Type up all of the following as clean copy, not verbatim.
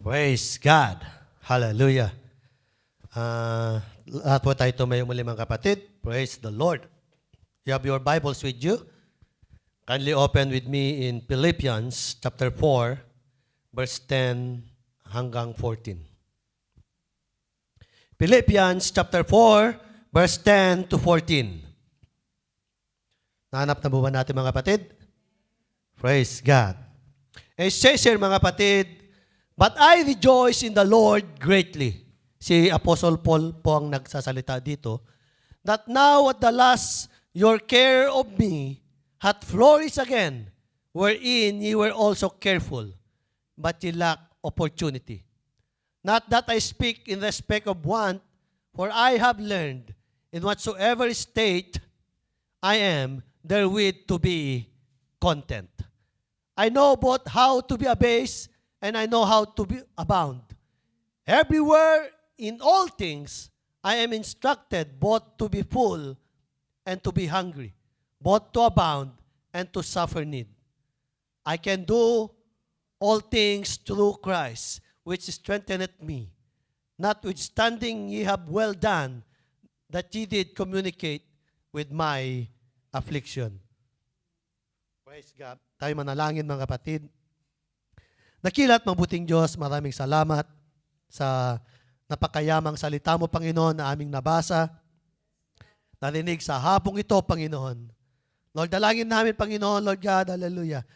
Praise God. Hallelujah. Lahat po tayo tumayo muli mga kapatid. Praise the Lord. You have your Bibles with you. Kindly open with me in Philippians chapter 4, verse 10 hanggang 14. Philippians chapter 4, verse 10 to 14. Nahanap na ba natin mga kapatid? Praise God. It says here mga kapatid, "But I rejoice in the Lord greatly." Si Apostle Paul po ang nagsasalita dito. "That now at the last your care of me hath flourished again, wherein ye were also careful, but ye lack opportunity. Not that I speak in respect of want, for I have learned in whatsoever state I am therewith to be content. I know both how to be abased, and I know how to be abound. Everywhere in all things I am instructed both to be full and to be hungry, both to abound and to suffer need. I can do all things through Christ, which strengtheneth me. Notwithstanding ye have well done, that ye did communicate with my affliction." Praise God. Tayo manalangin mga kapatid. Dakilat mabuting Diyos, maraming salamat sa napakayamang salita mo, Panginoon, na aming nabasa, narinig sa hapong ito, Panginoon. Lord, dalangin namin, Panginoon, Lord God, hallelujah,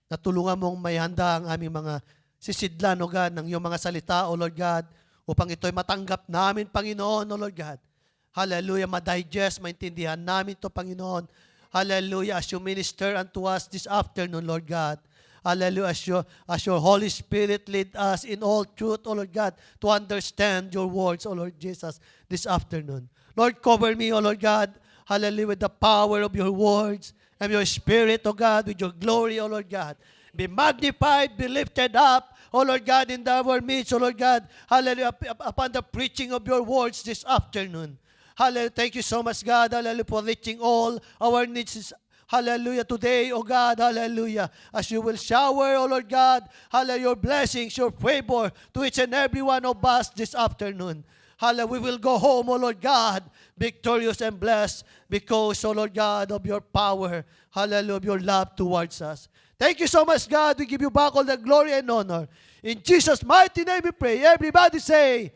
natulungan mong may handa ang aming mga sisidlan, O God, ng iyong mga salita, O Lord God, upang ito'y matanggap namin, Panginoon, O Lord God. Hallelujah, ma-digest, maintindihan namin ito, Panginoon. Hallelujah, as you minister unto us this afternoon, Lord God. Hallelujah, as your Holy Spirit lead us in all truth, O Lord God, to understand your words, O Lord Jesus, this afternoon. Lord, cover me, O Lord God, hallelujah, with the power of your words and your Spirit, O God, with your glory, O Lord God. Be magnified, be lifted up, O Lord God, in our midst, O Lord God, hallelujah, upon the preaching of your words this afternoon. Hallelujah. Thank you so much, God. Hallelujah, for reaching all our needs. Hallelujah. Today, O God, hallelujah. As you will shower, O Lord God, hallelujah, your blessings, your favor to each and every one of us this afternoon. Hallelujah. We will go home, O Lord God, victorious and blessed because, O Lord God, of your power. Hallelujah, of your love towards us. Thank you so much, God. We give you back all the glory and honor. In Jesus' mighty name we pray. Everybody say,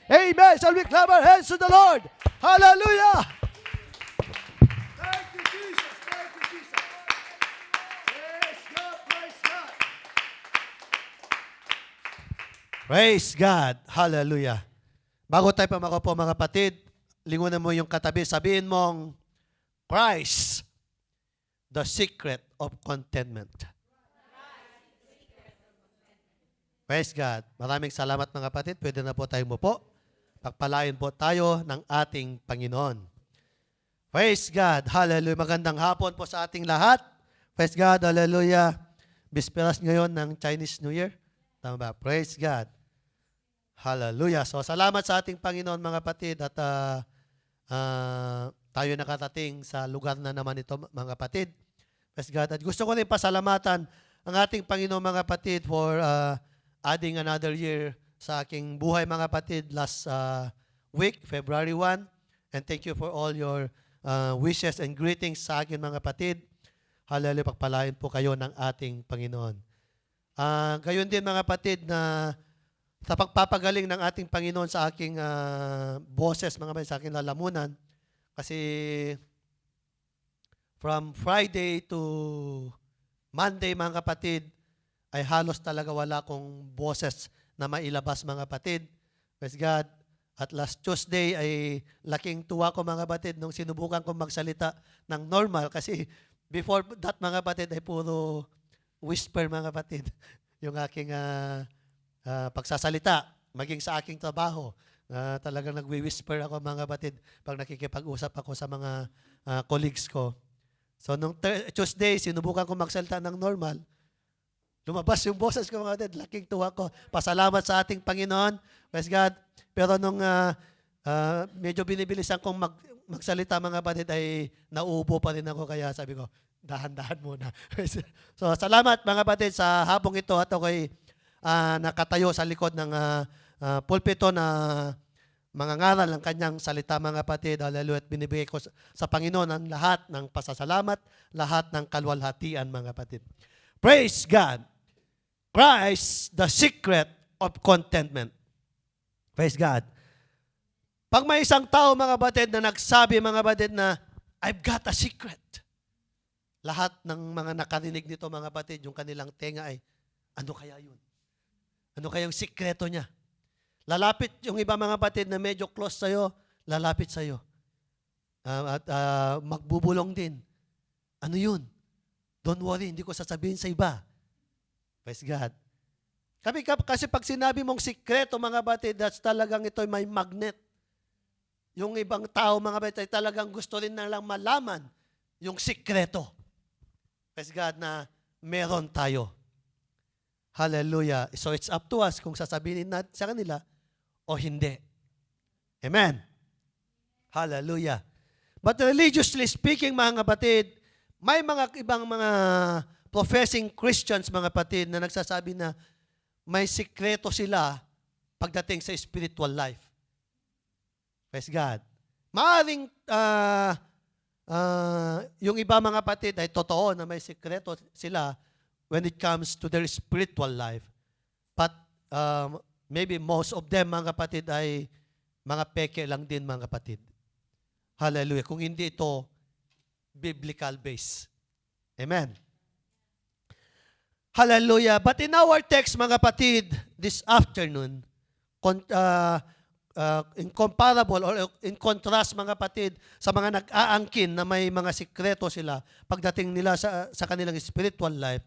Amen. Shall we clap our hands to the Lord? Hallelujah. Thank you, Jesus. Thank you, Jesus. Praise God. Praise God. Praise God. Hallelujah. Bago tayo pamako mga kapatid, lingunan mo yung katabi, sabihin mong, Christ, the secret of contentment. Praise God. Maraming salamat mga kapatid. Pwede na po tayo umupo. Pagpalain po tayo ng ating Panginoon. Praise God. Hallelujah. Magandang hapon po sa ating lahat. Praise God. Hallelujah. Bisperas ngayon ng Chinese New Year. Tama ba? Praise God. Hallelujah. So, salamat sa ating Panginoon mga kapatid at tayo nakatating sa lugar na naman ito mga kapatid. Praise God. At gusto ko rin pasalamatan ang ating Panginoon mga kapatid for adding another year sa aking buhay mga kapatid last week, February 1. And thank you for all your wishes and greetings sa akin mga kapatid. Hallelujah, pagpalain po kayo ng ating Panginoon. Gayon din mga kapatid na sa pagpapagaling ng ating Panginoon sa aking boses, mga kapatid, sa aking lalamunan. Kasi from Friday to Monday mga kapatid, ay halos talaga wala kong boses na mailabas mga kapatid. Praise God. At last Tuesday ay laking tuwa ko mga kapatid nung sinubukan kong magsalita ng normal kasi before that mga kapatid ay puro whisper mga kapatid yung aking pagsasalita maging sa aking trabaho. Talagang nagwi-whisper ako mga kapatid pag nakikipag-usap ako sa mga colleagues ko. So nung Tuesday sinubukan kong magsalita ng normal. Lumabas yung boses ko mga kapatid. Laking tuwa ko. Pasalamat sa ating Panginoon. Praise God. Pero nung medyo binibilisan kong magsalita mga kapatid ay nauubo pa rin ako. Kaya sabi ko, dahan-dahan muna. So salamat mga kapatid sa hapong ito at ako'y nakatayo sa likod ng pulpito na mga ngaral ng kanyang salita, mga kapatid. Hallelujah. At binibigay ko sa Panginoon ang lahat ng pasasalamat, lahat ng kalwalhatian, mga kapatid. Praise God. Christ, the secret of contentment. Praise God. Pag may isang tao, mga kapatid, na nagsabi, mga kapatid, na I've got a secret. Lahat ng mga nakarinig nito, mga kapatid, yung kanilang tenga ay, ano kaya yun? Ano kaya yung sikreto niya? Lalapit yung iba, mga kapatid, na medyo close sa'yo, lalapit sa'yo. At magbubulong din. Ano yun? Don't worry, hindi ko sasabihin sa iba. Praise God. Kasi pag sinabi mong sikreto, mga kapatid, that's talagang ito may magnet. Yung ibang tao, mga kapatid, talagang gusto rin na lang malaman yung sikreto. Praise God na meron tayo. Hallelujah. So it's up to us kung sasabihin natin sa kanila o hindi. Amen. Hallelujah. But religiously speaking, mga kapatid, may mga ibang mga professing Christians, mga kapatid, na nagsasabi na may sikreto sila pagdating sa spiritual life. Praise God. Maaring yung iba, mga kapatid, ay totoo na may sikreto sila when it comes to their spiritual life. But maybe most of them, mga kapatid, ay mga peke lang din, mga kapatid. Hallelujah. Kung hindi ito biblical base. Amen. Hallelujah. But in our text, mga kapatid, this afternoon, in comparable or in contrast, mga kapatid, sa mga nag-aangkin na may mga sikreto sila pagdating nila sa kanilang spiritual life.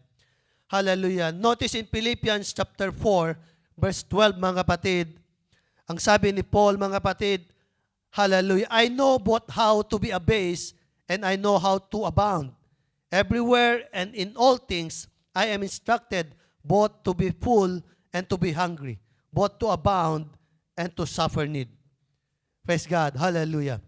Hallelujah. Notice in Philippians chapter 4, verse 12, mga kapatid, ang sabi ni Paul, mga kapatid, hallelujah, I know both how to be abased and I know how to abound. Everywhere and in all things, I am instructed both to be full and to be hungry, both to abound and to suffer need. Praise God. Hallelujah.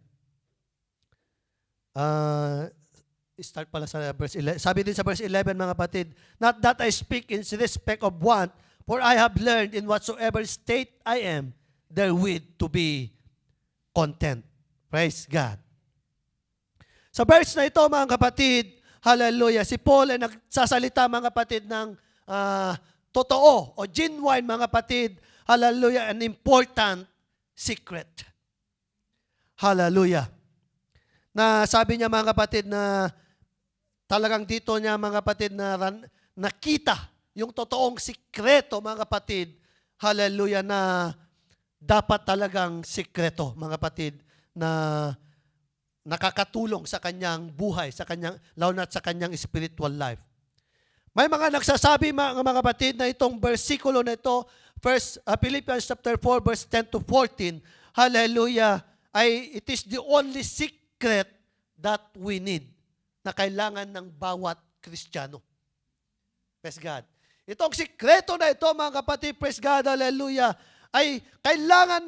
Start pala sa verse 11. Sabi din sa verse 11, mga kapatid, not that I speak in respect of want, for I have learned in whatsoever state I am, therewith to be content. Praise God. Sa verse na ito, mga kapatid, hallelujah, si Paul ay nagsasalita, mga kapatid, ng totoo o genuine, mga kapatid, hallelujah, an important secret. Hallelujah. Na sabi niya, mga kapatid, na talagang dito niya, mga kapatid, na nakita yung totoong sikreto, mga kapatid, hallelujah, na dapat talagang sikreto, mga kapatid, na nakakatulong sa kanyang buhay, sa kanyang, lalo na sa kanyang spiritual life. May mga nagsasabi, mga kapatid, na itong versikulo na ito, Philippians chapter 4, verse 10 to 14, hallelujah, it is the only secret that we need na kailangan ng bawat Kristiyano. Praise God. Itong sikreto na ito, mga kapatid, praise God, hallelujah, ay kailangan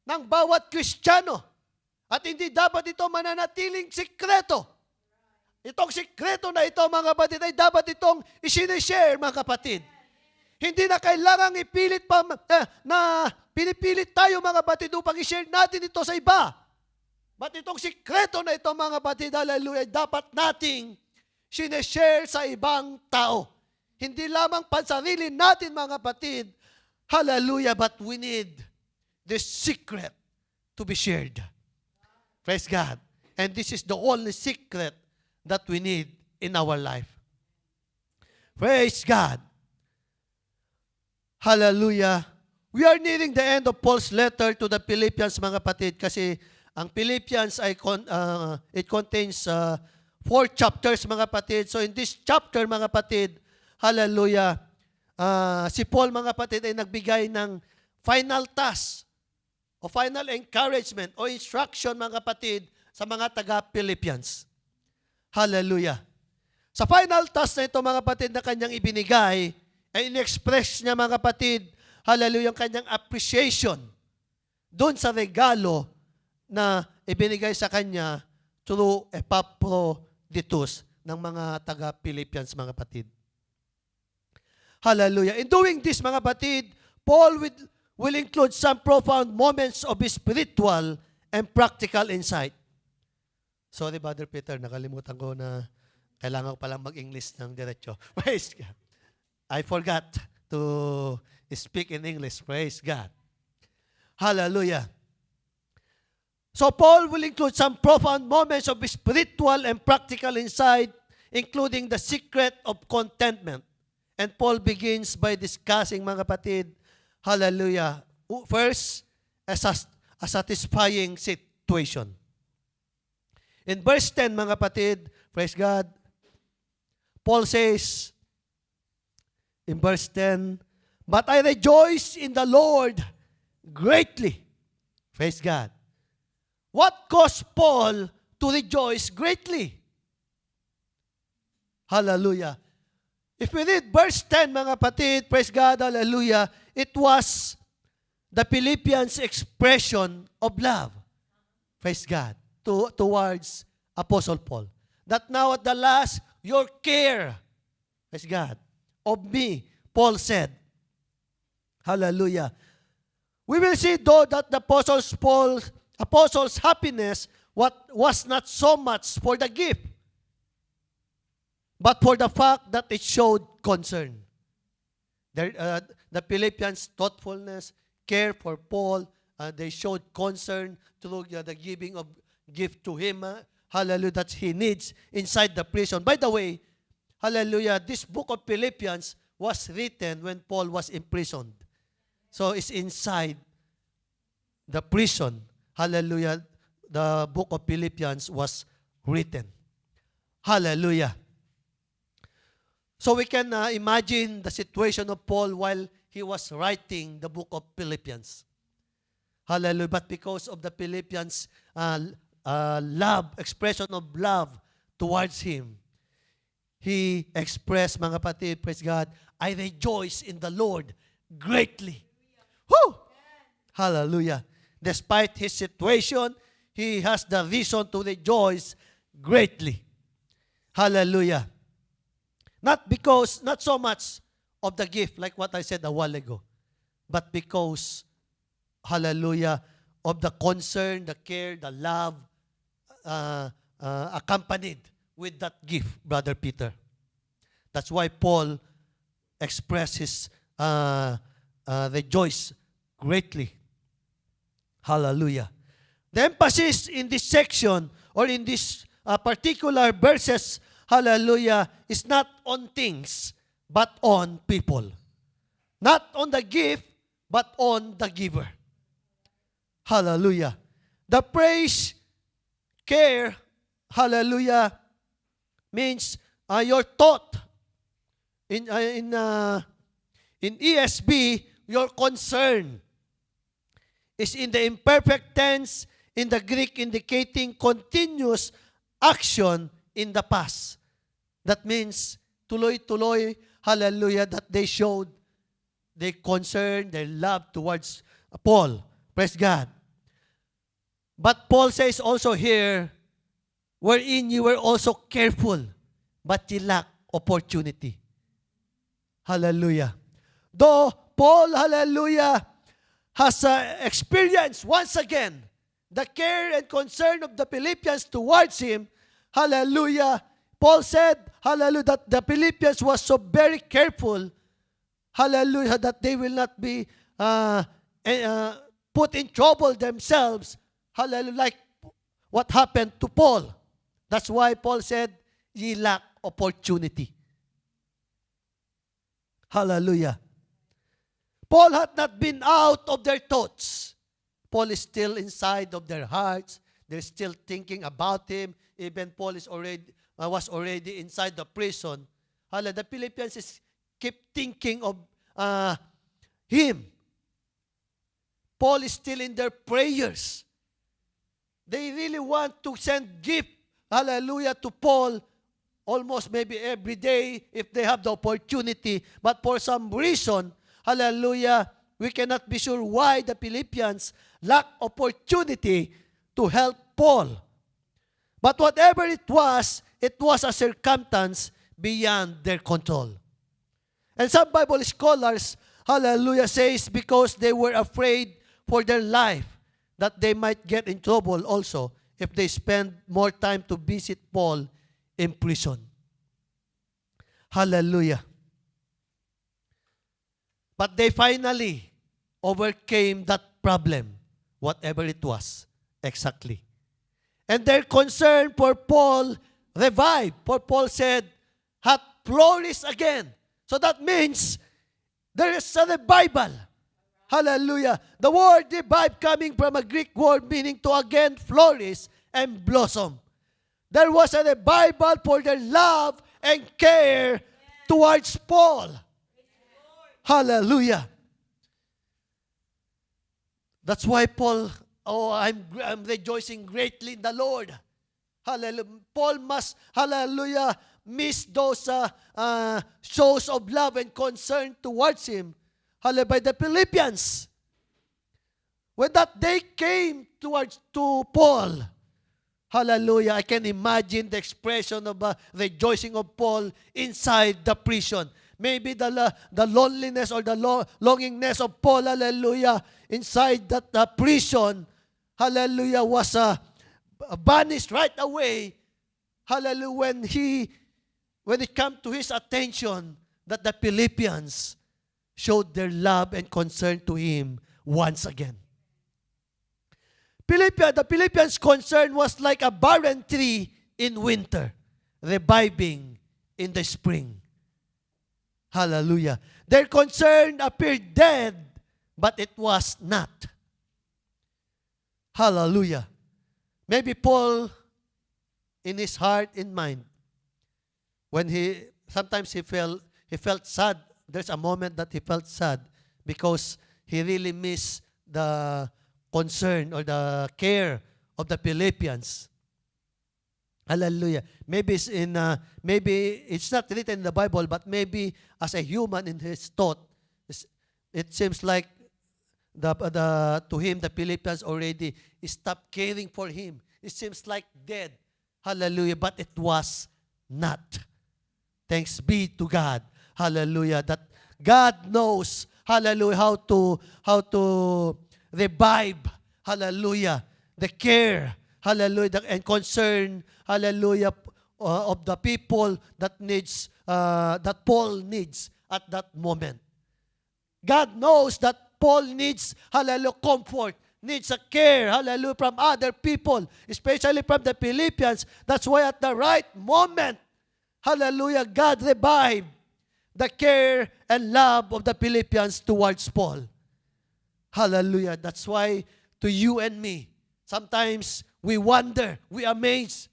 ng bawat Kristiyano. At hindi dapat ito mananatiling sikreto. Itong sikreto na ito, mga kapatid, ay dapat itong isinishare, mga kapatid. Hindi na kailangang ipilit pa, na pinipilit tayo, mga kapatid, upang i-share natin ito sa iba. But itong sikreto na ito, mga kapatid, hallelujah, dapat nating sinishare sa ibang tao. Hindi lamang pansarili natin, mga kapatid, hallelujah, but we need this secret to be shared. Praise God. And this is the only secret that we need in our life. Praise God. Hallelujah. We are nearing the end of Paul's letter to the Philippians, mga kapatid, kasi ang Philippians ay it contains 4 chapters, mga kapatid. So in this chapter, mga kapatid, hallelujah, si Paul, mga kapatid, ay nagbigay ng final task o final encouragement o instruction, mga kapatid, sa mga taga-Philippians. Hallelujah. Sa final task na ito, mga kapatid, na kanyang ibinigay, ay in-express niya, mga kapatid, hallelujah, yung kanyang appreciation doon sa regalo na ibinigay sa kanya through Epaphroditus ng mga taga-Philippians, mga kapatid. Hallelujah. In doing this, mga kapatid, Paul will include some profound moments of his spiritual and practical insight. Sorry, Brother Peter, nakalimutan ko na kailangan ko palang mag-English ng diretso. Praise God. I forgot to speak in English. Praise God. Hallelujah. So Paul will include some profound moments of spiritual and practical insight, including the secret of contentment. And Paul begins by discussing, mga kapatid, hallelujah, first, a satisfying situation. In verse 10, mga kapatid, praise God, Paul says, in verse 10, "But I rejoice in the Lord greatly." Praise God. What caused Paul to rejoice greatly? Hallelujah. If we read verse 10, mga kapatid, praise God, hallelujah, it was the Philippians' expression of love, praise God, towards Apostle Paul. That now at the last, your care, praise God, of me, Paul said. Hallelujah. We will see though that the apostles' happiness was not so much for the gift, but for the fact that it showed concern. The Philippians' thoughtfulness, care for Paul, they showed concern through the giving of gift to him, hallelujah, that he needs inside the prison. By the way, hallelujah, this book of Philippians was written when Paul was imprisoned. So it's inside the prison. Hallelujah, the book of Philippians was written. Hallelujah. So we can imagine the situation of Paul while he was writing the book of Philippians. Hallelujah. But because of the Philippians' love, expression of love towards him, he expressed, mga kapatid, praise God, "I rejoice in the Lord greatly." Woo! Hallelujah. Despite his situation, he has the reason to rejoice greatly. Hallelujah. Not so much of the gift, like what I said a while ago, but because, hallelujah, of the concern, the care, the love accompanied with that gift, Brother Peter. That's why Paul expressed his rejoice greatly. Hallelujah. The emphasis in this section or in this particular verses, hallelujah, is not on things, but on people. Not on the gift, but on the giver. Hallelujah. The praise, care, hallelujah, means your thought. In ESV, your concern is in the imperfect tense in the Greek, indicating continuous action in the past. That means tuloy-tuloy, hallelujah, that they showed their concern, their love towards Paul. Praise God. But Paul says also here, "Wherein you were also careful, but ye lack opportunity." Hallelujah. Though Paul, hallelujah, has experienced once again the care and concern of the Philippians towards him, hallelujah, Paul said, hallelujah, that the Philippians was so very careful, hallelujah, that they will not be put in trouble themselves, hallelujah, like what happened to Paul. That's why Paul said, "Ye lack opportunity." Hallelujah. Paul had not been out of their thoughts. Paul is still inside of their hearts. They're still thinking about him. Even Paul was already inside the prison. The Philippians keep thinking of him. Paul is still in their prayers. They really want to send gift, hallelujah, to Paul almost maybe every day if they have the opportunity. But for some reason, hallelujah, we cannot be sure why the Philippians lack opportunity to help Paul. But whatever it was a circumstance beyond their control. And some Bible scholars, hallelujah, says because they were afraid for their life that they might get in trouble also if they spend more time to visit Paul in prison. Hallelujah. But they finally overcame that problem, whatever it was, exactly. And their concern for Paul revived. For Paul said, hath flourished again. So that means there is a revival. Hallelujah. The word revive coming from a Greek word meaning to again flourish and blossom. There was a revival for their love and care towards Paul. Hallelujah. That's why Paul, I'm rejoicing greatly in the Lord. Hallelujah. Paul must, hallelujah, miss those shows of love and concern towards him. Hallelujah, by the Philippians. When that day came to Paul, hallelujah, I can imagine the expression of rejoicing of Paul inside the prison. Maybe the loneliness or the longingness of Paul, hallelujah, inside that prison, hallelujah, was banished right away. Hallelujah, when it came to his attention that the Philippians showed their love and concern to him once again. The Philippians' concern was like a barren tree in winter, reviving in the spring. Hallelujah. Their concern appeared dead, but it was not. Hallelujah. Maybe Paul, in his heart and mind, when sometimes he felt sad. There's a moment that he felt sad because he really missed the concern or the care of the Philippians. Hallelujah. Maybe it's not written in the Bible, but maybe as a human in his thought, it seems like to him the Philippians already stopped caring for him. It seems like dead. Hallelujah. But it was not. Thanks be to God. Hallelujah. That God knows, hallelujah, how to revive, hallelujah, the care, hallelujah, and concern, hallelujah, of the people that Paul needs at that moment. God knows that Paul needs, hallelujah, comfort, needs a care, hallelujah, from other people, especially from the Philippians. That's why at the right moment, hallelujah, God revived the care and love of the Philippians towards Paul. Hallelujah. That's why to you and me, sometimes we wonder, we amaze,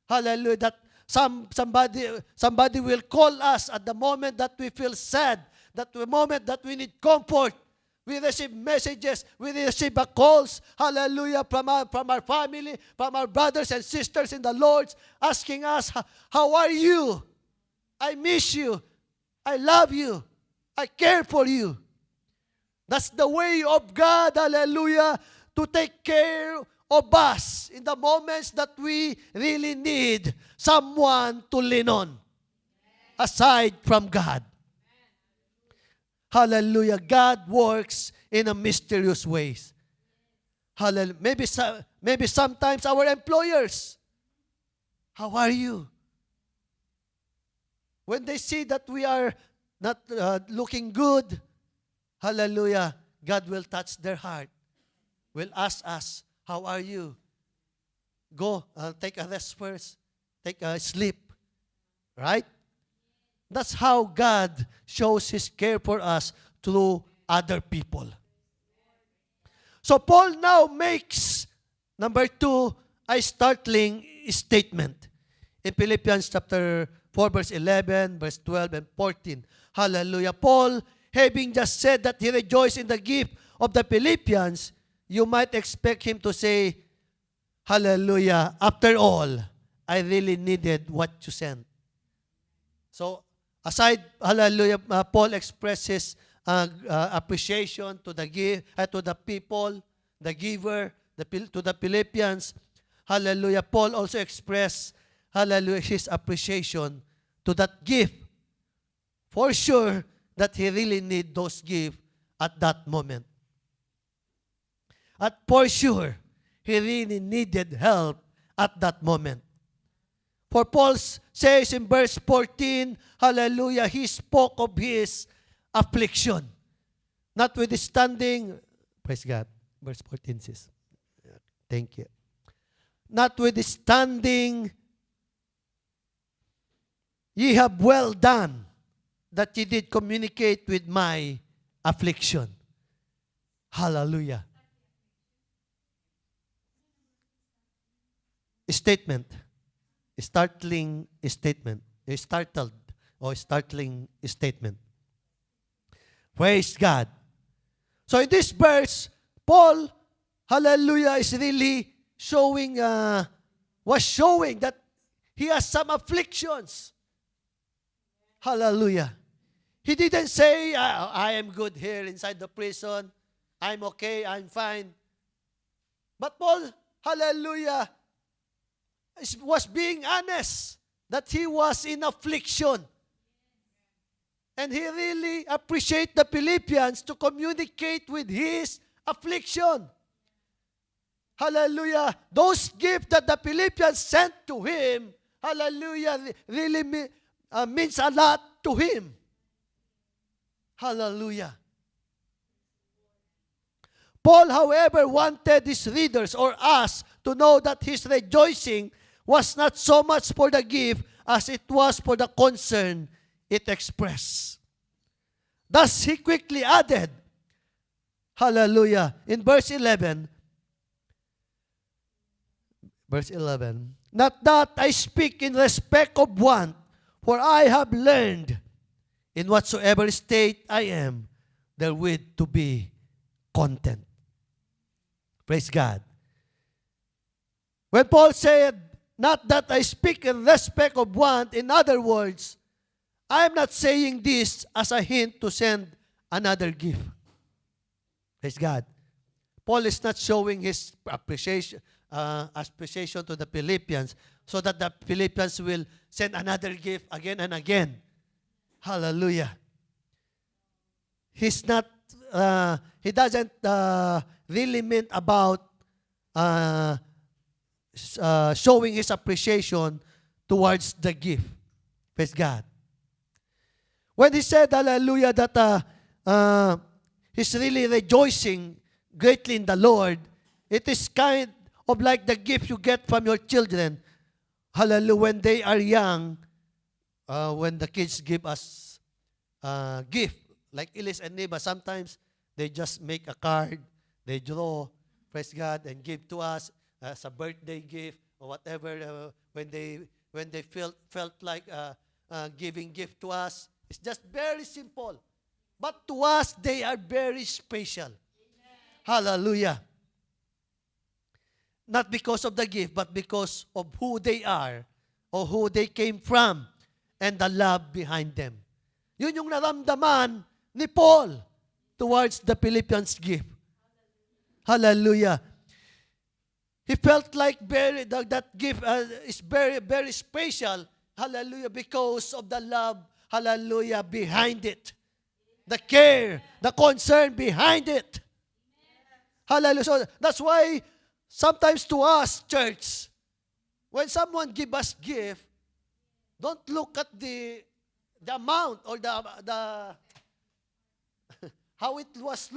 hallelujah, that somebody will call us at the moment that we feel sad, that the moment that we need comfort. We receive messages, we receive calls, hallelujah, from our family, from our brothers and sisters in the Lord, asking us, how are you? I miss you. I love you. I care for you. That's the way of God, hallelujah, to take care of us in the moments that we really need someone to lean on, aside from God. Hallelujah. God works in a mysterious ways. Hallelujah. Maybe sometimes our employers, how are you? When they see that we are not looking good, hallelujah, God will touch their heart, will ask us, how are you? Go, take a rest first, take a sleep, right? That's how God shows His care for us through other people. So Paul now makes, number 2, a startling statement. In Philippians chapter 4, verse 11, verse 12, and 14. Hallelujah. Paul, having just said that he rejoiced in the gift of the Philippians, you might expect him to say, hallelujah, after all, I really needed what you sent. So, aside, hallelujah, Paul expresses appreciation to the people, the giver, to the Philippians. Hallelujah. Paul also expressed, hallelujah, his appreciation to that gift. For sure, that he really need those gifts at that moment. At for sure, he really needed help at that moment. For Paul says in verse 14, hallelujah, he spoke of his affliction. Notwithstanding, praise God, verse 14 says, thank you. Notwithstanding, ye have well done that ye did communicate with my affliction. Hallelujah. Statement. Startling statement. A startled or startling statement. Praise God. So in this verse, Paul, hallelujah, is really showing that he has some afflictions. Hallelujah. He didn't say, I am good here inside the prison. I'm okay, I'm fine. But Paul, hallelujah, was being honest that he was in affliction. And he really appreciated the Philippians to communicate with his affliction. Hallelujah. Those gifts that the Philippians sent to him, hallelujah, really means a lot to him. Hallelujah. Paul, however, wanted his readers or us to know that his rejoicing was not so much for the gift as it was for the concern it expressed. Thus, he quickly added, hallelujah, in verse 11, not that I speak in respect of want, for I have learned in whatsoever state I am, therewith to be content. Praise God. When Paul said, not that I speak in respect of want, in other words, I am not saying this as a hint to send another gift. Praise God. Paul is not showing his appreciation to the Philippians so that the Philippians will send another gift again and again. Hallelujah. He doesn't really mean about showing his appreciation towards the gift. Praise God. When he said, hallelujah, that he's really rejoicing greatly in the Lord, it is kind of like the gift you get from your children. Hallelujah, when they are young, when the kids give us gift, like Elise and Neba, sometimes they just make a card, they draw, praise God, and give to us as a birthday gift or whatever. When they felt like giving gift to us, it's just very simple. But to us, they are very special. Amen. Hallelujah. Not because of the gift, but because of who they are or who they came from and the love behind them. Yun yung naramdaman ni Paul towards the Philippians gift. Hallelujah. He felt like that gift is very, very special. Hallelujah. Because of the love, hallelujah, behind it. The care, the concern behind it. Hallelujah. So that's why sometimes to us, church, when someone give us gift, don't look at the amount or the how it was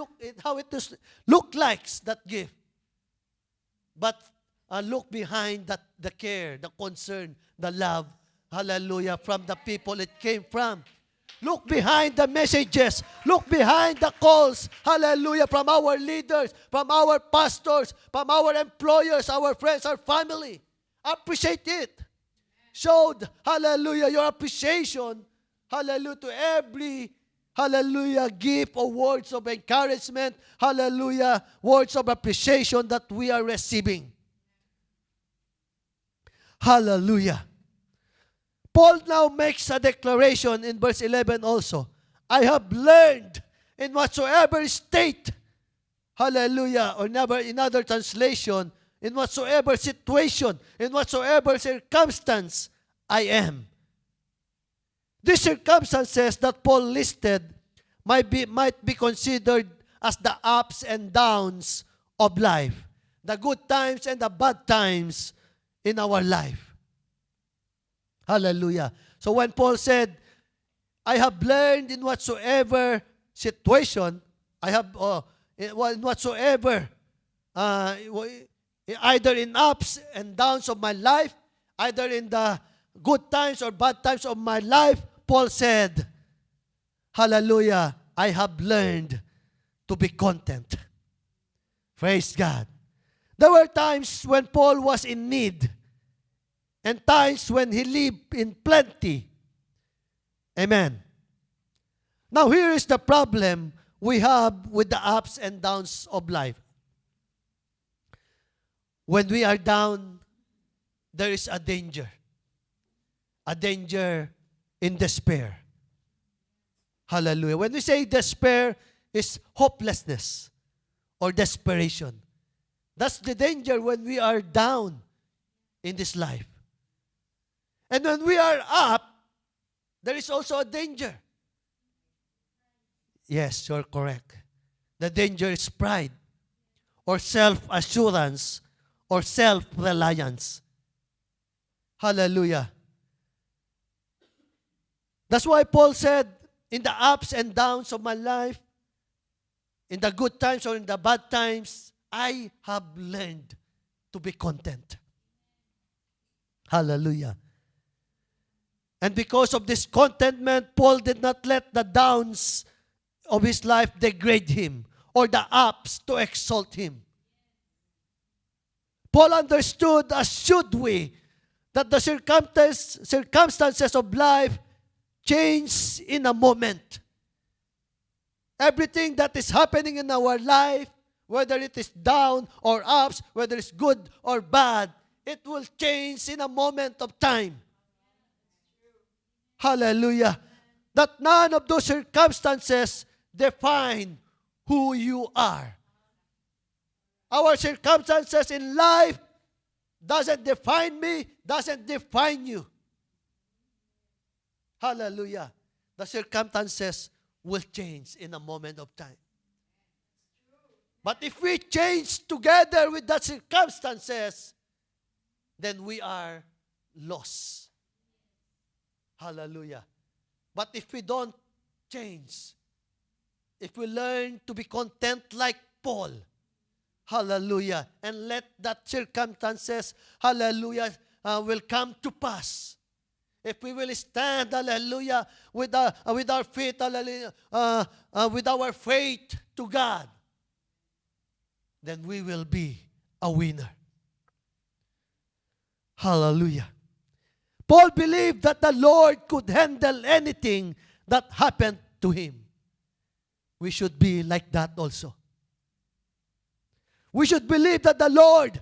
look like that gift. But look behind that, the care, the concern, the love, hallelujah, from the people it came from. Look behind the messages. Look behind the calls, hallelujah, from our leaders, from our pastors, from our employers, our friends, our family. Appreciate it. Show, hallelujah, your appreciation, hallelujah, to every, hallelujah, gift or words of encouragement, hallelujah, words of appreciation that we are receiving. Hallelujah. Paul now makes a declaration in verse 11 also. I have learned in whatsoever state, hallelujah, or never in other translation, in whatsoever situation, in whatsoever circumstance I am. These circumstances that Paul listed might be considered as the ups and downs of life, the good times and the bad times in our life. Hallelujah. So when Paul said, I have learned in whatsoever situation, in whatsoever, either in ups and downs of my life, either in the good times or bad times of my life, Paul said, hallelujah, I have learned to be content. Praise God. There were times when Paul was in need and times when he lived in plenty. Amen. Now here is the problem we have with the ups and downs of life. When we are down, there is a danger. A danger in despair. Hallelujah. When we say despair, it's hopelessness or desperation. That's the danger when we are down in this life. And when we are up, there is also a danger. Yes, you're correct. The danger is pride or self-assurance or self-reliance. Hallelujah. That's why Paul said, in the ups and downs of my life, in the good times or in the bad times, I have learned to be content. Hallelujah. And because of this contentment, Paul did not let the downs of his life degrade him or the ups to exalt him. Paul understood, as should we, that the circumstances of life change in a moment. Everything that is happening in our life, whether it is down or ups, whether it's good or bad, it will change in a moment of time. Hallelujah. That none of those circumstances define who you are. Our circumstances in life doesn't define me, doesn't define you. Hallelujah. The circumstances will change in a moment of time. But if we change together with the circumstances, then we are lost. Hallelujah. But if we don't change, if we learn to be content like Paul, hallelujah, and let that circumstances, hallelujah, will come to pass. If we will stand, hallelujah, with our faith, hallelujah, with our faith to God, then we will be a winner. Hallelujah. Paul believed that the Lord could handle anything that happened to him. We should be like that also. We should believe that the Lord,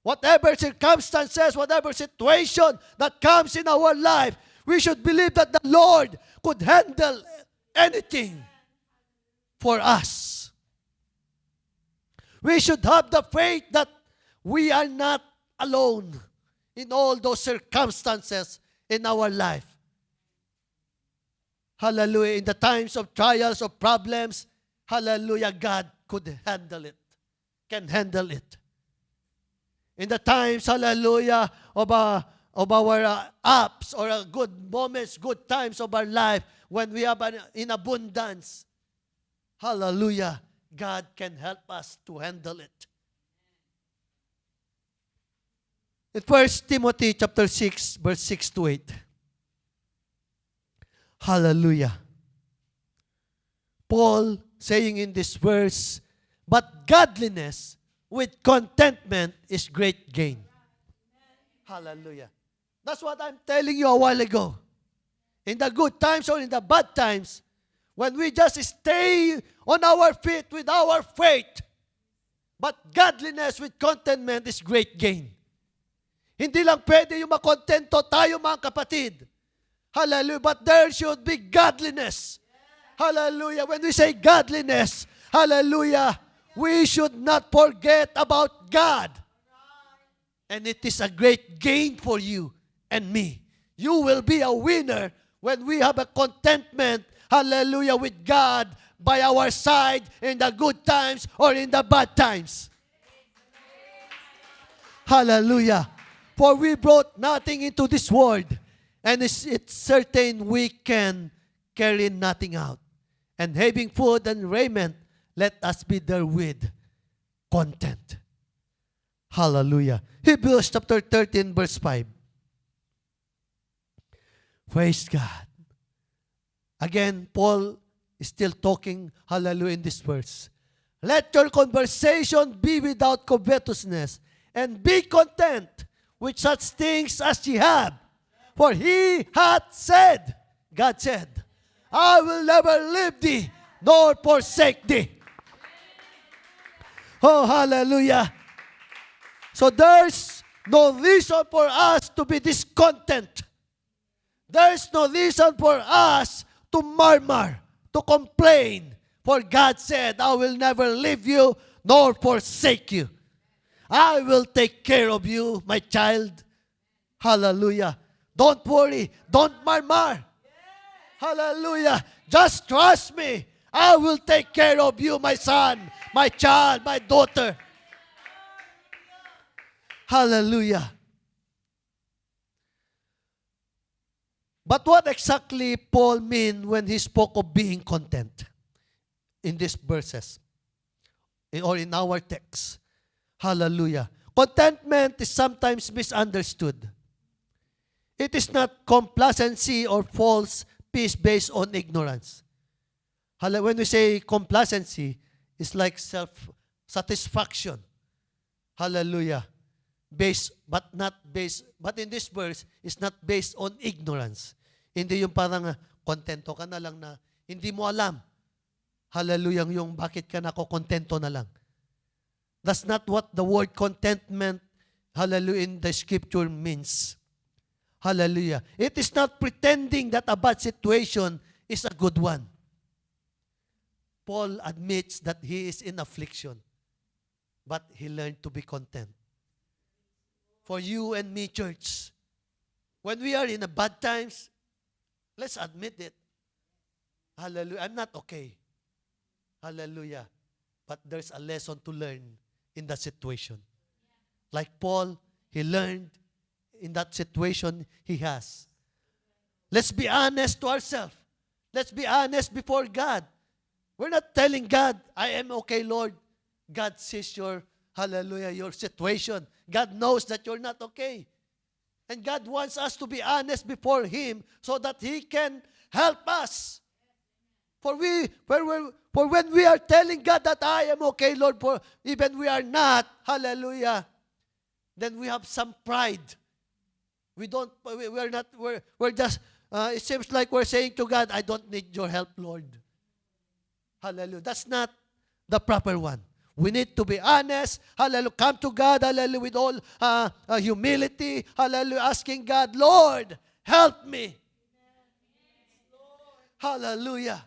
whatever circumstances, whatever situation that comes in our life, we should believe that the Lord could handle anything for us. We should have the faith that we are not alone in all those circumstances in our life. Hallelujah. In the times of trials, of problems, hallelujah, God could handle it, can handle it. In the times, hallelujah, of our ups or good moments, good times of our life, when we have in abundance, hallelujah, God can help us to handle it. In 1 Timothy chapter 6, verse 6 to 8. Hallelujah. Paul saying in this verse, but godliness with contentment is great gain. Hallelujah. That's what I'm telling you a while ago. In the good times or in the bad times, when we just stay on our feet with our faith, but godliness with contentment is great gain. Hindi lang pwede yung makontento tayo mga kapatid. Hallelujah. But there should be godliness. Hallelujah. When we say godliness, hallelujah, we should not forget about God. And it is a great gain for you and me. You will be a winner when we have a contentment, hallelujah, with God by our side in the good times or in the bad times. Hallelujah. For we brought nothing into this world, and it's certain we can carry nothing out. And having food and raiment, let us be therewith content. Hallelujah. Hebrews chapter 13, verse 5. Praise God. Again, Paul is still talking, hallelujah, in this verse. Let your conversation be without covetousness, and be content with such things as ye have. For he hath said, God said, I will never leave thee, nor forsake thee. Oh, hallelujah. So there's no reason for us to be discontent. There's no reason for us to murmur, to complain. For God said, I will never leave you nor forsake you. I will take care of you, my child. Hallelujah. Don't worry. Don't murmur. Hallelujah. Just trust me. I will take care of you, my son, my child, my daughter. Hallelujah. But what exactly Paul mean when he spoke of being content in these verses or in our text? Hallelujah. Contentment is sometimes misunderstood. It is not complacency or false peace based on ignorance. When we say complacency, it's like self-satisfaction. Hallelujah. But in this verse, it's not based on ignorance. Hindi yung parang kontento ka na lang na hindi mo alam. Hallelujah, yung bakit ka nakokontento na lang. That's not what the word contentment, hallelujah, in the scripture means. Hallelujah. It is not pretending that a bad situation is a good one. Paul admits that he is in affliction, but he learned to be content. For you and me, church, when we are in a bad times, let's admit it. Hallelujah. I'm not okay. Hallelujah. But there's a lesson to learn in that situation. Like Paul, he learned in that situation he has. Let's be honest to ourselves. Let's be honest before God. We're not telling God, I am okay, Lord. God sees your, hallelujah, your situation. God knows that you're not okay. And God wants us to be honest before Him so that He can help us. For when we are telling God that I am okay, Lord, for even we are not, hallelujah, then we have some pride. We're just, it seems like we're saying to God, I don't need your help, Lord. Hallelujah. That's not the proper one. We need to be honest. Hallelujah. Come to God, hallelujah, with all humility. Hallelujah. Asking God, Lord, help me. Hallelujah.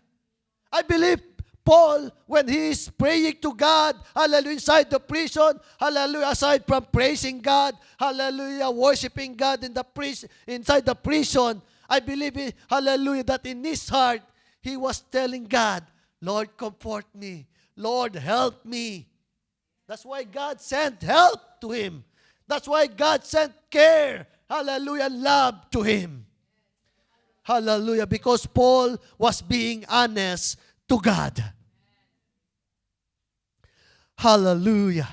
I believe Paul, when he is praying to God, hallelujah, inside the prison, hallelujah, aside from praising God, hallelujah, worshiping God inside the prison, I believe, hallelujah, that in his heart, he was telling God, Lord, comfort me. Lord, help me. That's why God sent help to him. That's why God sent care, hallelujah, love to him. Hallelujah, because Paul was being honest to God. Hallelujah.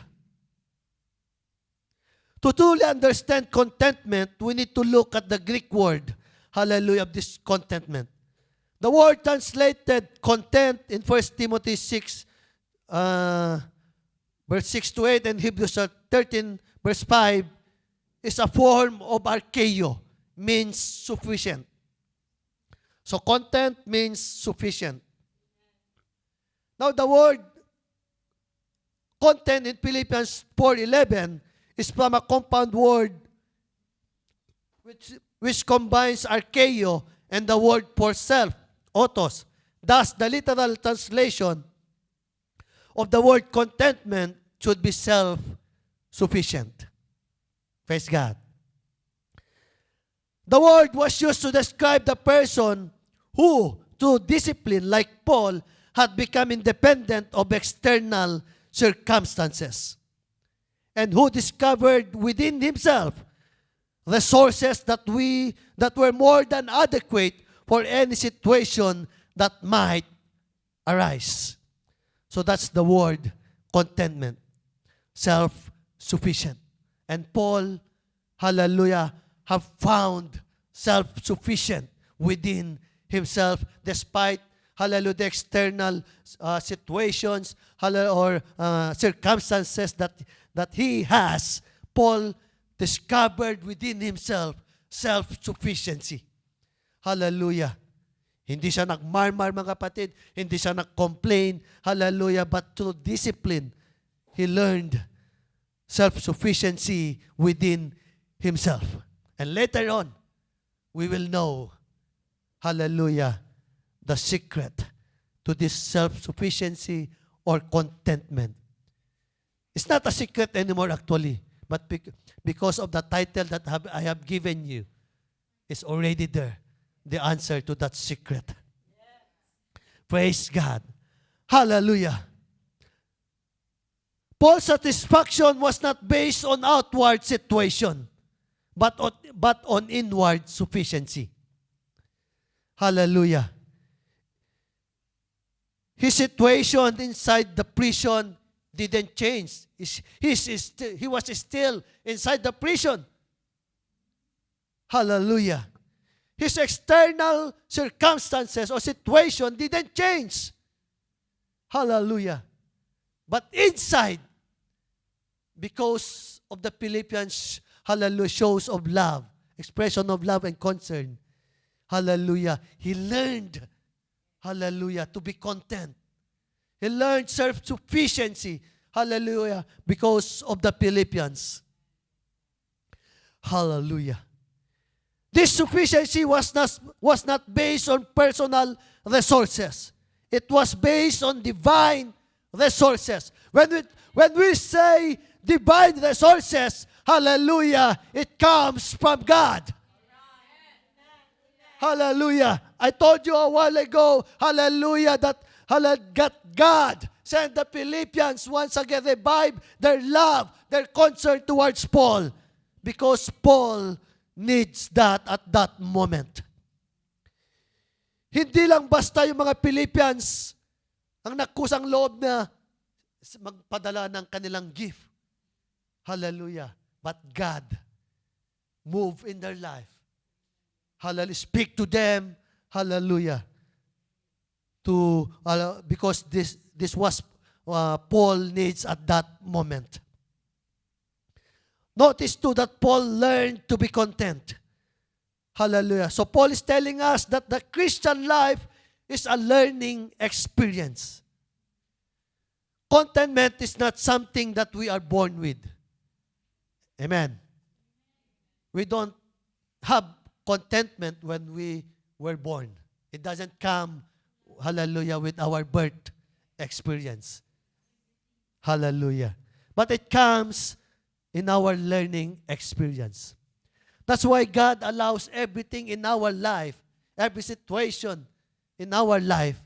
To truly understand contentment, we need to look at the Greek word, hallelujah, of this contentment. The word translated content in 1 Timothy 6, verse 6 to 8, and Hebrews 13, verse 5, is a form of archaeo, means sufficient. So content means sufficient. Now the word content in Philippians 4:11 is from a compound word which combines archaeo and the word for self, autos. Thus, the literal translation of the word contentment should be self-sufficient. Praise God. The word was used to describe the person who, to discipline like Paul had become independent of external circumstances, and who discovered within himself resources that were more than adequate for any situation that might arise. So that's the word contentment, self-sufficient. And Paul, hallelujah, have found self-sufficient within himself despite, hallelujah, the external situations, hallelujah, or circumstances that he has. Paul discovered within himself self-sufficiency. Hallelujah. Hindi siya nagmarmar, mga kapatid. Hindi siya nag-complain. Hallelujah. But through discipline, he learned self-sufficiency within himself. And later on, we will know, hallelujah, the secret to this self-sufficiency or contentment. It's not a secret anymore actually, but because of the title that I have given you, it's already there, the answer to that secret. Praise God. Hallelujah. Paul's satisfaction was not based on outward situation, but on inward sufficiency. Hallelujah. His situation inside the prison didn't change. He was still inside the prison. Hallelujah. His external circumstances or situation didn't change. Hallelujah. But inside, because of the Philippians, hallelujah, shows of love, expression of love and concern, hallelujah, he learned, hallelujah, to be content. He learned self-sufficiency, hallelujah, because of the Philippians. Hallelujah. This sufficiency was not based on personal resources. It was based on divine resources. When we say divine resources, hallelujah, it comes from God. Hallelujah. I told you a while ago, hallelujah, that God sent the Philippians once again revive their love, their concern towards Paul, because Paul needs that at that moment. Hindi lang basta yung mga Philippians ang nagkusang loob na magpadala ng kanilang gift. Hallelujah. But God moved in their life. Hallelujah. Speak to them. Hallelujah. Because this was Paul needs at that moment. Notice too that Paul learned to be content. Hallelujah. So Paul is telling us that the Christian life is a learning experience. Contentment is not something that we are born with. Amen. We don't have contentment when we were born. It doesn't come, hallelujah, with our birth experience. Hallelujah. But it comes in our learning experience. That's why God allows everything in our life, every situation in our life,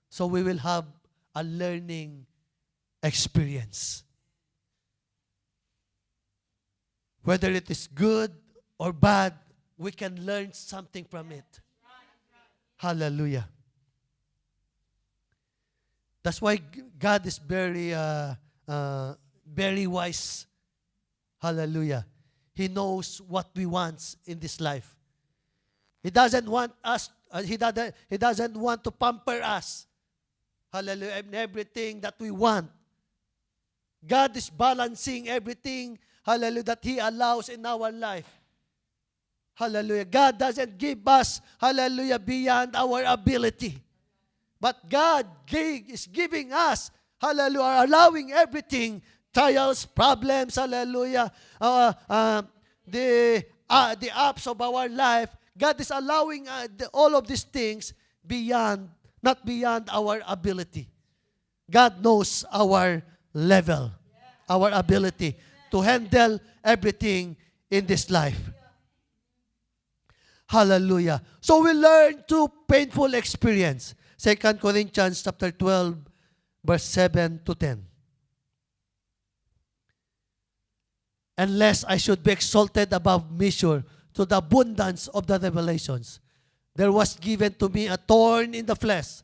so we will have a learning experience. Whether it is good or bad, we can learn something from it. Hallelujah. That's why God is very wise. Hallelujah. He knows what we want in this life. He doesn't want us, He doesn't want to pamper us. Hallelujah. And everything that we want. God is balancing everything, hallelujah, that He allows in our life. Hallelujah. God doesn't give us, hallelujah, beyond our ability. But God is giving us, hallelujah, allowing everything, trials, problems, hallelujah, the ups of our life. God is allowing all of these things not beyond our ability. God knows our level, our ability to handle everything in this life. Hallelujah. So we learn through painful experience. 2 Corinthians chapter 12, verse 7 to 10. And lest I should be exalted above measure to the abundance of the revelations, there was given to me a thorn in the flesh,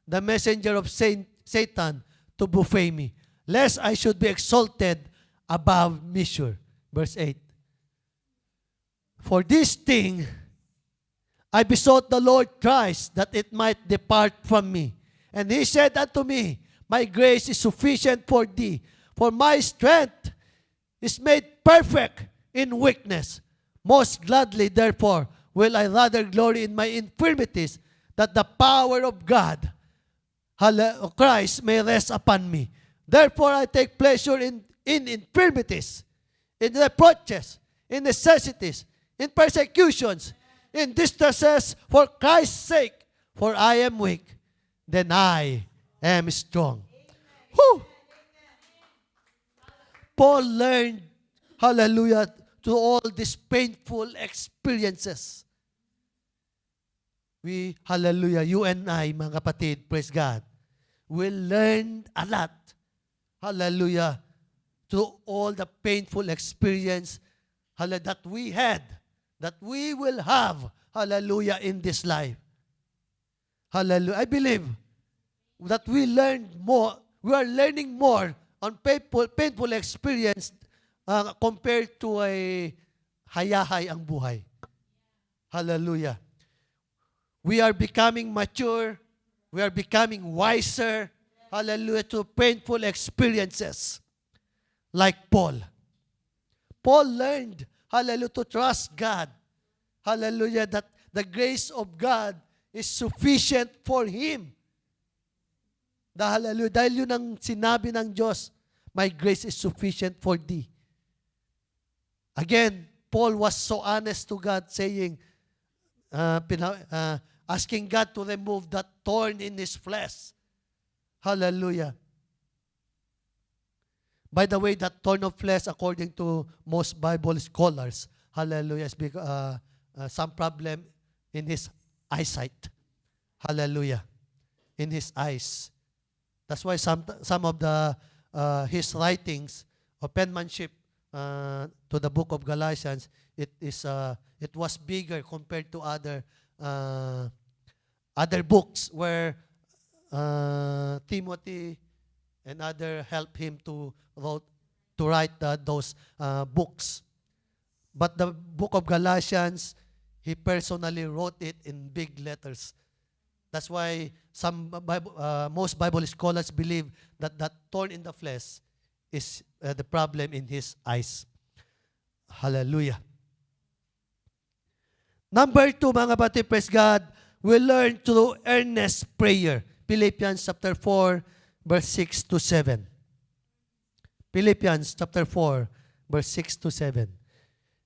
the messenger of Satan to buffet me, lest I should be exalted above measure. Verse 8. For this thing I besought the Lord Christ that it might depart from me. And he said unto me, My grace is sufficient for thee, for my strength is made perfect in weakness. Most gladly, therefore, will I rather glory in my infirmities, that the power of God, Christ, may rest upon me. Therefore, I take pleasure in infirmities, in reproaches, in necessities, in persecutions, in distresses for Christ's sake. For I am weak, then I am strong. Whew. Paul learned, hallelujah, to all these painful experiences. We, hallelujah, you and I, mga kapatid, praise God, will learn a lot, hallelujah, to all the painful experience that we had, that we will have, hallelujah, in this life. Hallelujah. I believe that we learned more, we are learning more on painful experience compared to a hayahay ang buhay. Hallelujah. We are becoming mature. We are becoming wiser. Hallelujah. To painful experiences. Like Paul. Paul learned, hallelujah, to trust God. Hallelujah. That the grace of God is sufficient for him. Hallelujah. Dahil yun ang sinabi ng Diyos, my grace is sufficient for thee. Again, Paul was so honest to God, saying, asking God to remove that thorn in his flesh. Hallelujah. By the way, that thorn of flesh, according to most Bible scholars, hallelujah, is some problem in his eyesight. Hallelujah. In his eyes. That's why some of the his writings or penmanship to the book of Galatians, it was bigger compared to other books where Timothy and other helped him to write those books. But the book of Galatians, he personally wrote it in big letters. That's why most Bible scholars believe that that thorn in the flesh is the problem in his eyes. Hallelujah. Number 2, mga kapatid, praise God, we learn through earnest prayer. Philippians chapter 4, verse 6 to 7. Philippians chapter 4, verse 6 to 7.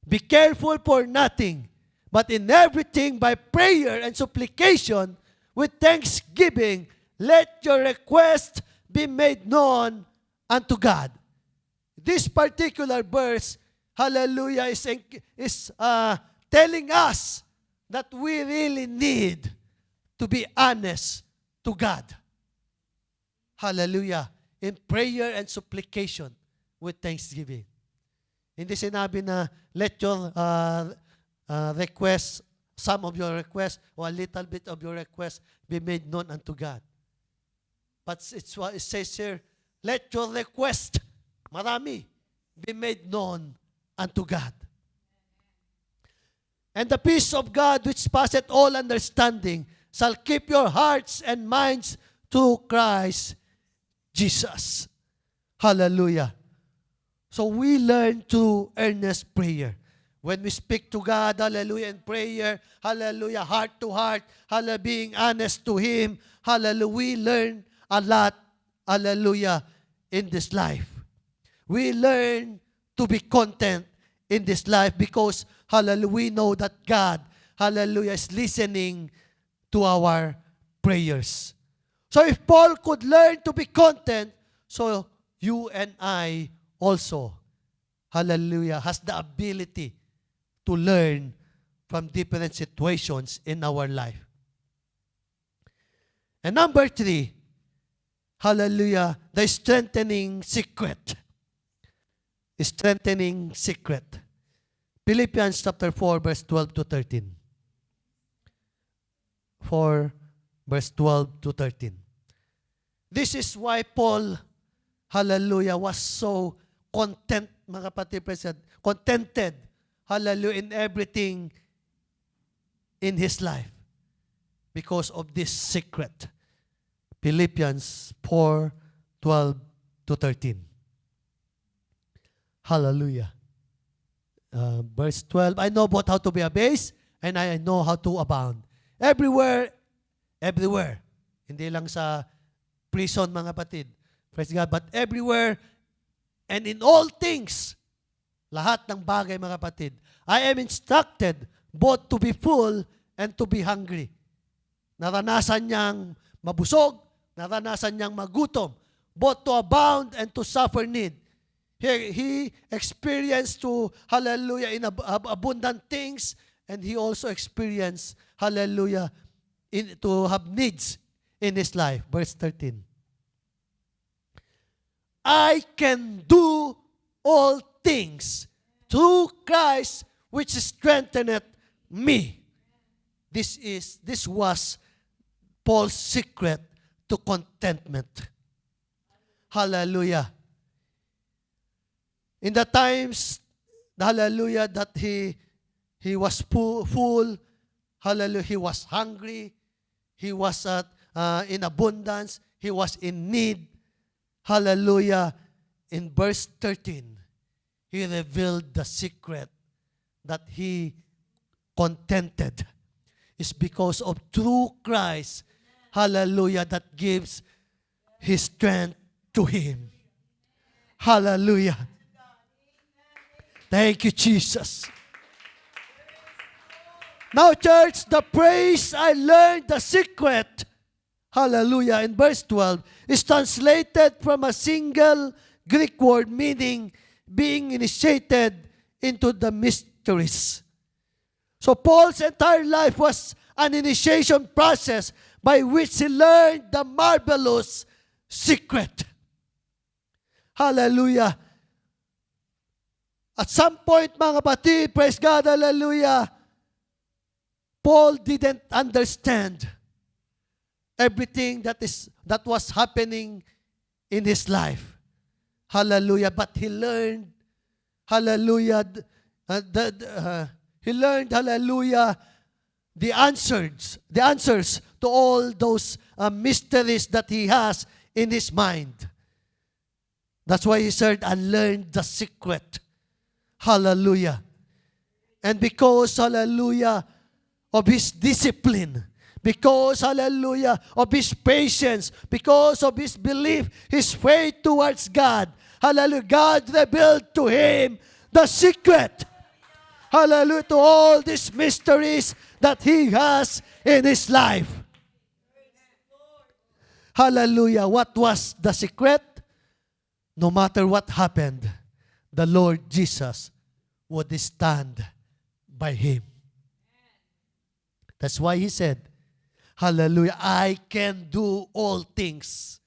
Be careful for nothing, but in everything by prayer and supplication, with thanksgiving, let your request be made known unto God. This particular verse, hallelujah, is telling us that we really need to be honest to God. Hallelujah. In prayer and supplication with thanksgiving. Hindi sinabi na let your request, some of your requests or a little bit of your requests be made known unto God. But it's what it says here, let your request, marami, be made known unto God. And the peace of God which passeth all understanding shall keep your hearts and minds through Christ Jesus. Hallelujah. So we learn to earnest prayer. When we speak to God, hallelujah, in prayer, hallelujah, heart to heart, hallelujah, being honest to Him, hallelujah, we learn a lot, hallelujah, in this life. We learn to be content in this life because, hallelujah, we know that God, hallelujah, is listening to our prayers. So if Paul could learn to be content, so you and I also, hallelujah, has the ability to learn from different situations in our life. And number 3, hallelujah, the strengthening secret. Strengthening secret. Philippians chapter 4, verse 12 to 13. 4, verse 12 to 13. This is why Paul, hallelujah, was so content, mga kapatid, contented, hallelujah, in everything in his life because of this secret. Philippians 4, 12 to 13. Hallelujah. Verse 12, I know both how to be abased and I know how to abound. Everywhere. Hindi lang sa prison, mga kapatid. Praise God. But everywhere and in all things, lahat ng bagay, mga kapatid, I am instructed both to be full and to be hungry. Naranasan niyang mabusog, naranasan niyang magutom, both to abound and to suffer need. He experienced to, hallelujah, in abundant things, and he also experienced, hallelujah, to have needs in his life. Verse 13. I can do all things through Christ which strengtheneth me. This was Paul's secret to contentment. Hallelujah. In the times, hallelujah, that he was full, hallelujah, he was hungry, he was in abundance, he was in need, hallelujah. In verse 13, he revealed the secret that he contented is because of through Christ, hallelujah, that gives his strength to him. Hallelujah. Thank you, Jesus. Now, church, the praise I learned, the secret, hallelujah, in verse 12, is translated from a single Greek word meaning being initiated into the mysteries. So Paul's entire life was an initiation process by which he learned the marvelous secret. Hallelujah. At some point, mga kapatid, praise God, hallelujah, Paul didn't understand everything that was happening in his life. Hallelujah. But he learned, hallelujah, he learned, hallelujah, the answers to all those mysteries that he has in his mind. That's why he said, I learned the secret. Hallelujah. And because, hallelujah, of his discipline, because, hallelujah, of his patience, because of his belief, his faith towards God, hallelujah, God revealed to him the secret, hallelujah, to all these mysteries that he has in his life. Hallelujah. What was the secret? No matter what happened, the Lord Jesus would stand by him. That's why he said, hallelujah, I can do all things.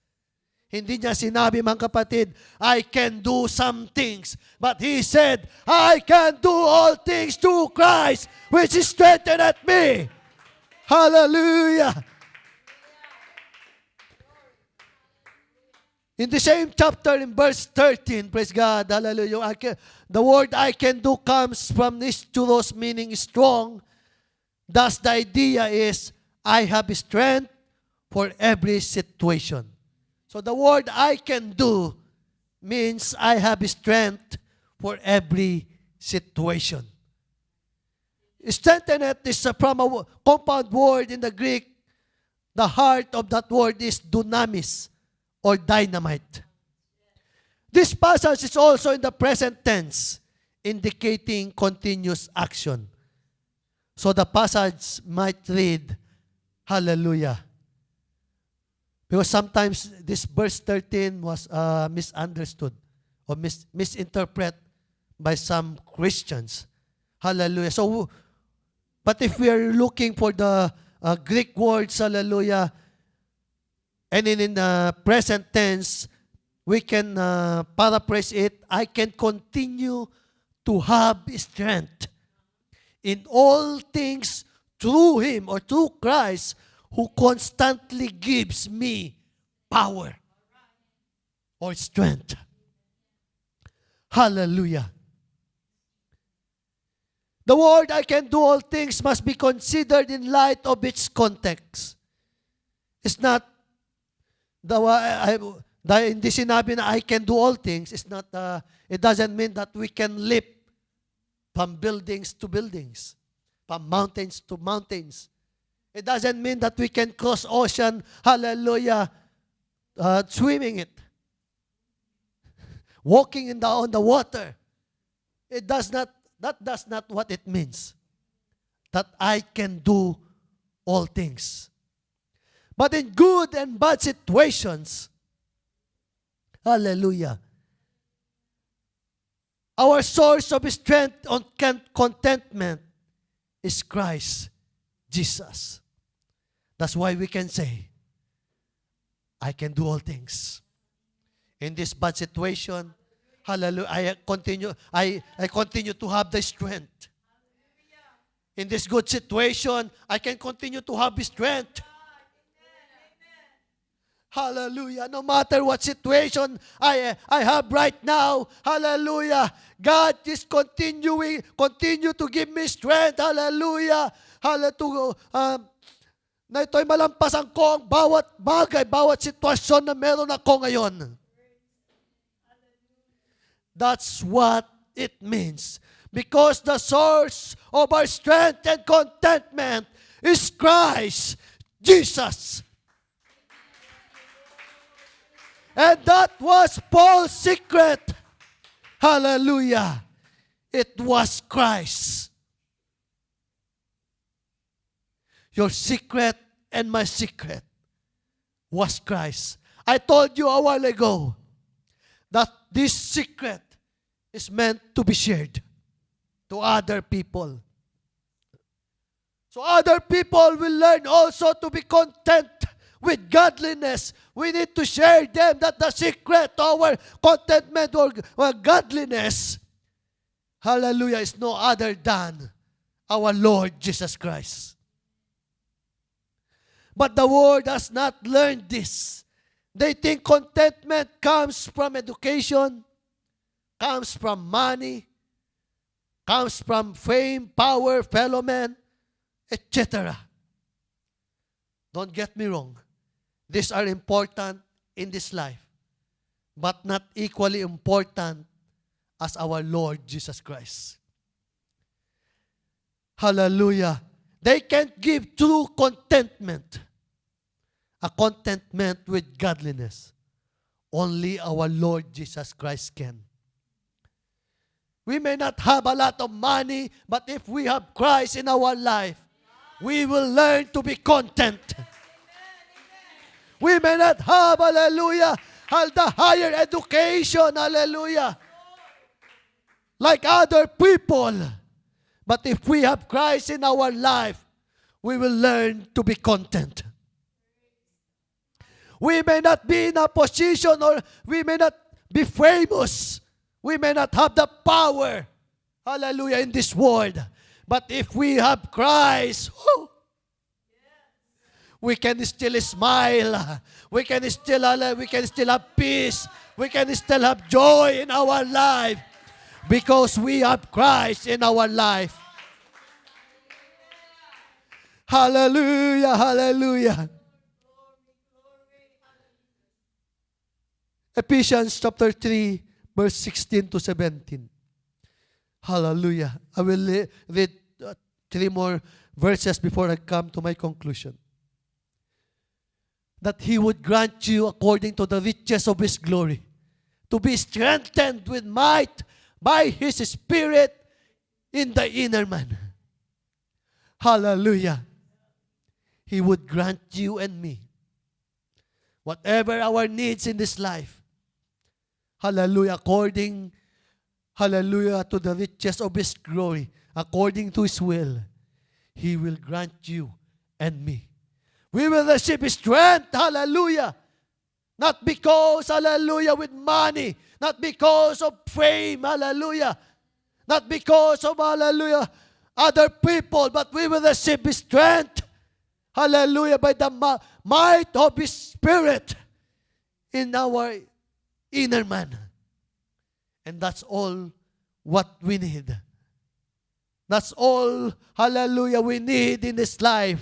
Hindi niya sinabi, mga kapatid, I can do some things. But he said, I can do all things through Christ, which is strengthened me. Hallelujah. In the same chapter, in verse 13, praise God, hallelujah, the word I can do comes from isturos, meaning strong. Thus, the idea is, I have strength for every situation. So the word I can do means I have strength for every situation. Strengthened is from a compound word in the Greek. The heart of that word is dunamis, or dynamite. This passage is also in the present tense, indicating continuous action. So the passage might read, hallelujah. Because sometimes this verse 13 was misunderstood or misinterpreted by some Christians. Hallelujah. So But if we are looking for the Greek words, hallelujah, and in the present tense, we can paraphrase it, I can continue to have strength in all things through Him or through Christ who constantly gives me power or strength. Hallelujah. The word I can do all things must be considered in light of its context. It's not hindi sinabi na I can do all things. It's not, it doesn't mean that we can leap from buildings to buildings, from mountains to mountains. It doesn't mean that we can cross ocean, hallelujah, swimming it, walking on the water. That does not what it means. That I can do all things. But in good and bad situations, hallelujah, our source of strength and contentment is Christ Jesus. That's why we can say, I can do all things. In this bad situation, hallelujah, I continue to have the strength. In this good situation, I can continue to have the strength. Hallelujah. No matter what situation I have right now, hallelujah, God is continue to give me strength. Hallelujah. Hallelujah. Na ito'y malampasan ko ang bawat bagay, bawat sitwasyon na meron ako ngayon. That's what it means. Because the source of our strength and contentment is Christ Jesus. And that was Paul's secret. Hallelujah. It was Christ. Your secret and my secret was Christ. I told you a while ago that this secret is meant to be shared to other people. So other people will learn also to be content with godliness. We need to share them that the secret to our contentment or godliness, hallelujah, is no other than our Lord Jesus Christ. But the world has not learned this. They think contentment comes from education, comes from money, comes from fame, power, fellow men, etc. Don't get me wrong. These are important in this life, but not equally important as our Lord Jesus Christ. Hallelujah. They can't give true contentment, a contentment with godliness. Only our Lord Jesus Christ can. We may not have a lot of money, but if we have Christ in our life, we will learn to be content. We may not have, hallelujah, the higher education, hallelujah, like other people. But if we have Christ in our life, we will learn to be content. We may not be in a position, or we may not be famous. We may not have the power, hallelujah, in this world. But if we have Christ, we can still smile. We can still have peace. We can still have joy in our life because we have Christ in our life. Hallelujah, hallelujah. Ephesians chapter 3, verse 16 to 17. Hallelujah. I will read 3 more verses before I come to my conclusion. That He would grant you according to the riches of His glory, to be strengthened with might by His Spirit in the inner man. Hallelujah. He would grant you and me whatever our needs in this life. Hallelujah. According, hallelujah, to the riches of His glory, according to His will. He will grant you and me. We will receive strength, hallelujah. Not because, hallelujah, with money. Not because of fame, hallelujah. Not because of, hallelujah, other people, but we will receive strength, hallelujah, by the might of His Spirit in our inner man. And that's all what we need. That's all, hallelujah, we need in this life.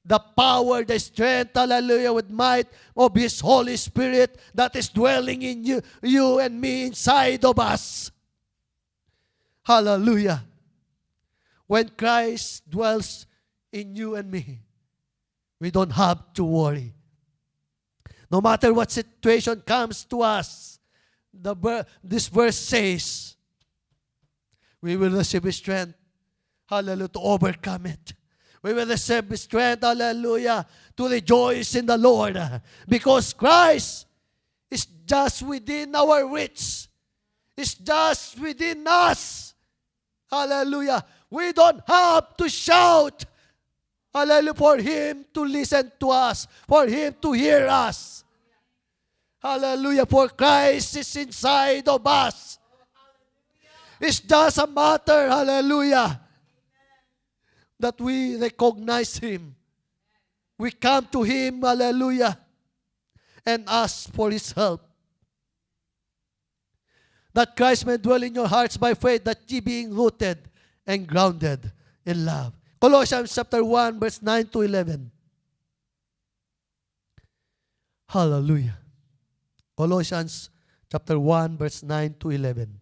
The power, the strength, hallelujah, with might of His Holy Spirit that is dwelling in you and me inside of us. Hallelujah. When Christ dwells in you and me, we don't have to worry. No matter what situation comes to us, this verse says, we will receive strength, hallelujah, to overcome it. We will receive strength, hallelujah, to rejoice in the Lord. Because Christ is just within our reach. It's just within us. Hallelujah. We don't have to shout, hallelujah, for Him to listen to us, for Him to hear us. Hallelujah, for Christ is inside of us. It's just a matter, hallelujah, that we recognize Him. We come to Him, hallelujah, and ask for His help. That Christ may dwell in your hearts by faith, that ye being rooted and grounded in love. Colossians chapter 1, verse 9 to 11. Hallelujah. Colossians chapter 1, verse 9 to 11.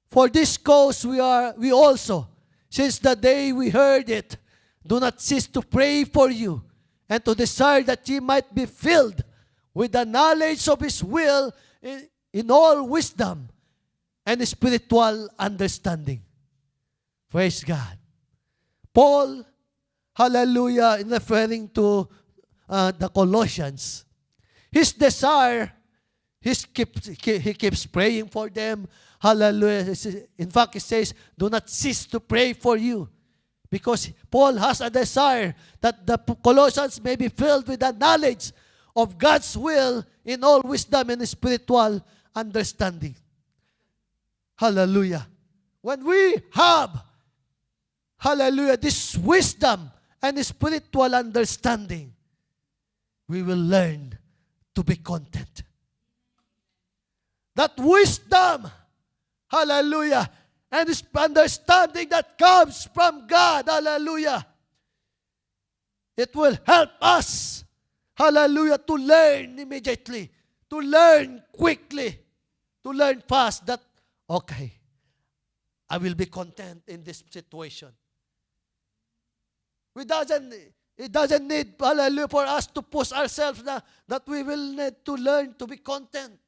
For this cause we also, since the day we heard it, do not cease to pray for you, and to desire that ye might be filled with the knowledge of His will in all wisdom and spiritual understanding. Praise God. Paul, hallelujah, in referring to the Colossians, his desire, he keeps praying for them. Hallelujah. In fact, he says, do not cease to pray for you. Because Paul has a desire that the Colossians may be filled with the knowledge of God's will in all wisdom and spiritual understanding. Hallelujah. When we have, hallelujah, this wisdom and spiritual understanding, we will learn to be content. That wisdom, hallelujah, and this understanding that comes from God, hallelujah, it will help us, hallelujah, to learn immediately, to learn quickly, to learn fast that, okay, I will be content in this situation. It doesn't need, hallelujah, for us to push ourselves that we will need to learn to be content.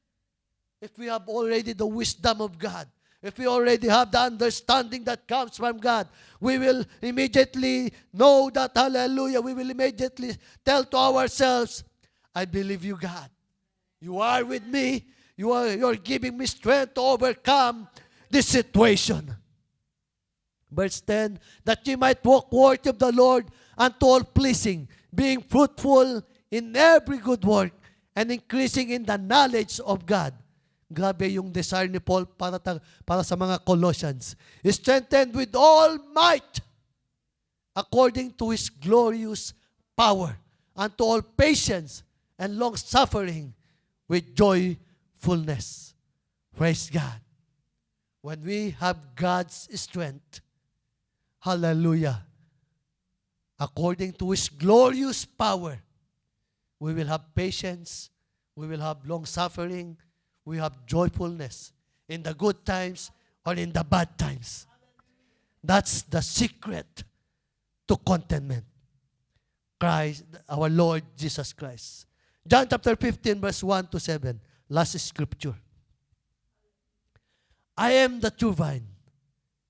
If we have already the wisdom of God, if we already have the understanding that comes from God, we will immediately know that, hallelujah, we will immediately tell to ourselves, I believe you, God. You are with me. You're giving me strength to overcome this situation. Verse 10, that ye might walk worthy of the Lord unto all pleasing, being fruitful in every good work, and increasing in the knowledge of God. Grabe yung desire ni Paul para sa mga Colossians. Strengthened with all might, according to His glorious power, unto all patience and long-suffering with joyfulness. Praise God. When we have God's strength, hallelujah, according to His glorious power, we will have patience, we will have long-suffering, we have joyfulness in the good times or in the bad times. That's the secret to contentment. Christ, our Lord Jesus Christ. John chapter 15, verse 1 to 7. Last scripture. I am the true vine,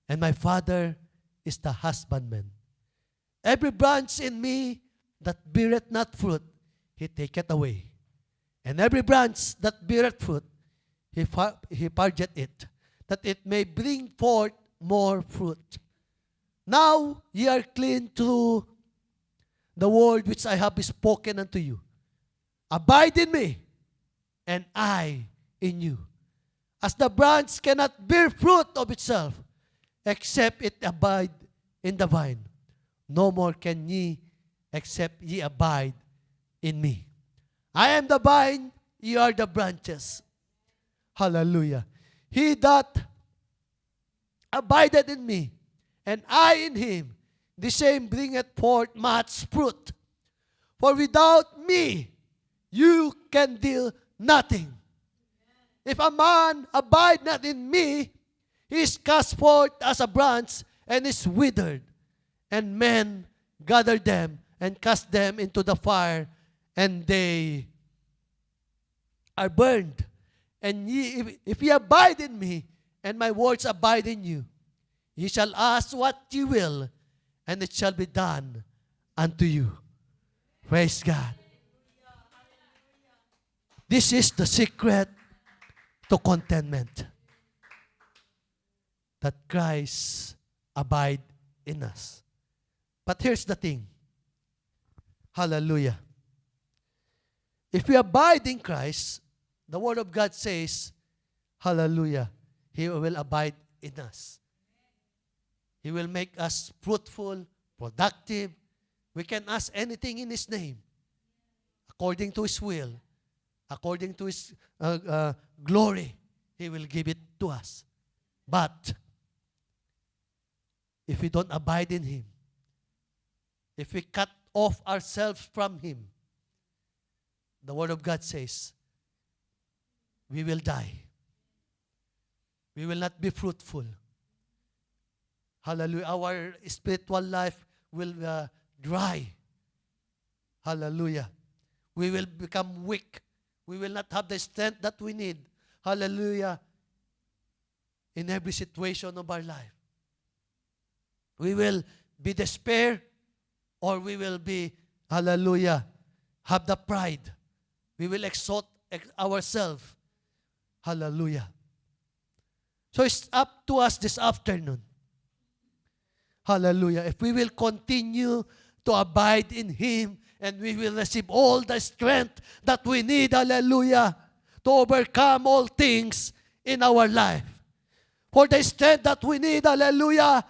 and my Father is the husbandman. Every branch in me that beareth not fruit, He taketh away. And every branch that beareth fruit, He purgeth it, that it may bring forth more fruit. Now ye are clean through the word which I have spoken unto you. Abide in me, and I in you. As the branch cannot bear fruit of itself, except it abide in the vine, no more can ye, except ye abide in me. I am the vine, ye are the branches. Hallelujah. He that abideth in me, and I in him, the same bringeth forth much fruit. For without me, you can do nothing. If a man abide not in me, he is cast forth as a branch and is withered. And men gather them and cast them into the fire, and they are burned. And ye, if ye abide in me, and my words abide in you, ye shall ask what ye will, and it shall be done unto you. Praise God. This is the secret to contentment. That Christ abide in us. But here's the thing. Hallelujah. If we abide in Christ, the Word of God says, hallelujah, He will abide in us. He will make us fruitful, productive. We can ask anything in His name, according to His will, according to His glory. He will give it to us. But if we don't abide in Him, if we cut off ourselves from Him, the Word of God says, we will die. We will not be fruitful. Hallelujah. Our spiritual life will dry. Hallelujah. We will become weak. We will not have the strength that we need. Hallelujah. In every situation of our life. We will be despair, or we will be, hallelujah, have the pride. We will exalt ourselves. Hallelujah. So it's up to us this afternoon. Hallelujah. If we will continue to abide in Him, and we will receive all the strength that we need, hallelujah, to overcome all things in our life. For the strength that we need, hallelujah,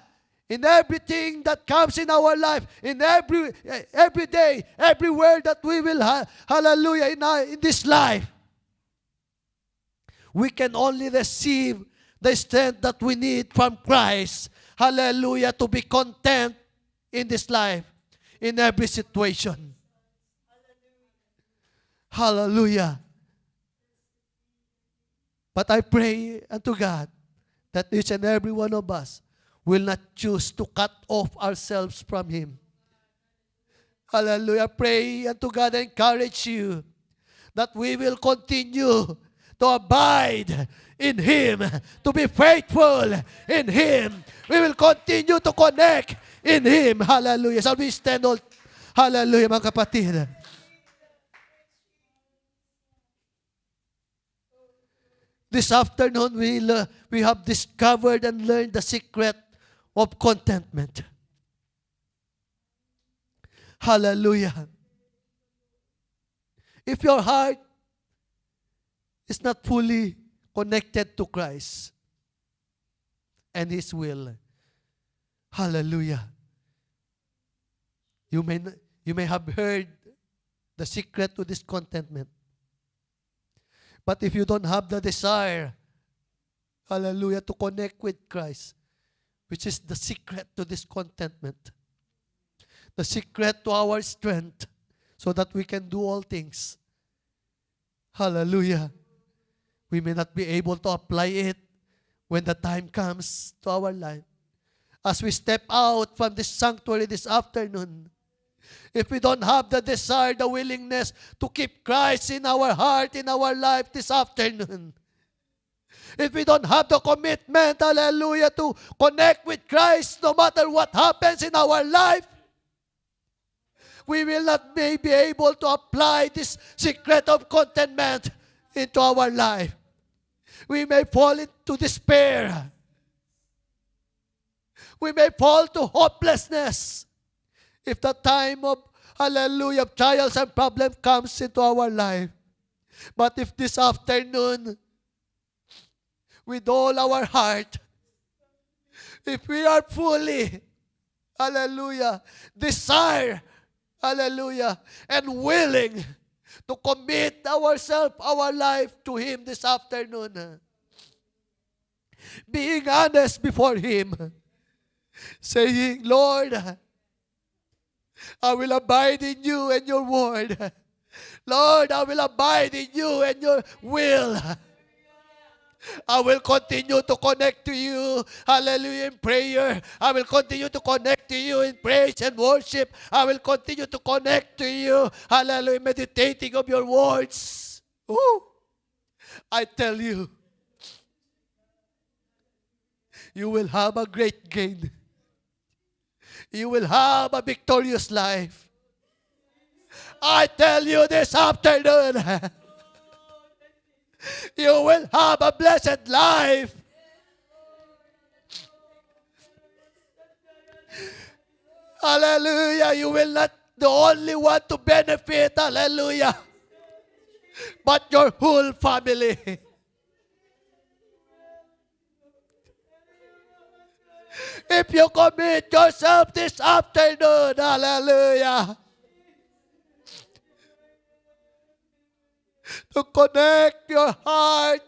in everything that comes in our life, in every day, everywhere that we will have, hallelujah, in this life, we can only receive the strength that we need from Christ, hallelujah, to be content in this life, in every situation. Hallelujah. But I pray unto God that each and every one of us will not choose to cut off ourselves from Him. Hallelujah. Pray unto God and encourage you that we will continue to abide in Him, to be faithful in Him. We will continue to connect in Him. Hallelujah. Shall we stand all? Hallelujah, mga kapatid. This afternoon, we have discovered and learned the secret of contentment. Hallelujah. If your heart is not fully connected to Christ and His will, hallelujah, you may have heard the secret to this contentment. But if you don't have the desire, hallelujah, to connect with Christ, which is the secret to this contentment, the secret to our strength, so that we can do all things, hallelujah, we may not be able to apply it when the time comes to our life. As we step out from this sanctuary this afternoon, if we don't have the desire, the willingness to keep Christ in our heart, in our life this afternoon, if we don't have the commitment, hallelujah, to connect with Christ no matter what happens in our life, we will not be able to apply this secret of contentment into our life. We may fall into despair. We may fall to hopelessness if the time of, hallelujah, trials and problems comes into our life. But if this afternoon, with all our heart, if we are fully, hallelujah, desire, hallelujah, and willing to commit ourselves, our life to Him this afternoon, being honest before Him, saying, Lord, I will abide in you and your word. Lord, I will abide in you and your will. I will continue to connect to you, hallelujah, in prayer. I will continue to connect to you in praise and worship. I will continue to connect to you, hallelujah, meditating of your words. Ooh, I tell you, you will have a great gain. You will have a victorious life. I tell you this afternoon, you will have a blessed life. Hallelujah. You will not the only one to benefit, hallelujah, but your whole family. If you commit yourself this afternoon, hallelujah, to connect your heart,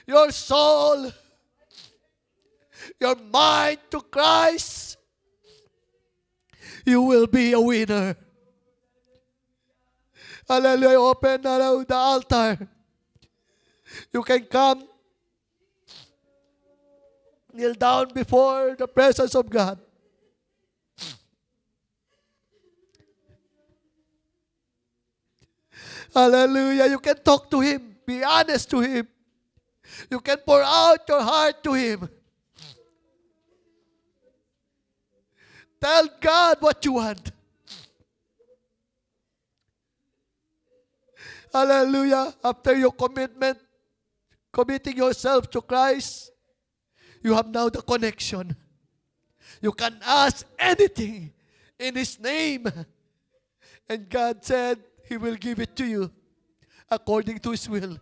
your soul, your mind to Christ, you will be a winner. Hallelujah. Open the altar. You can come, kneel down before the presence of God. Hallelujah. You can talk to Him. Be honest to Him. You can pour out your heart to Him. Tell God what you want. Hallelujah. After your commitment, committing yourself to Christ, you have now the connection. You can ask anything in His name. And God said He will give it to you according to His will.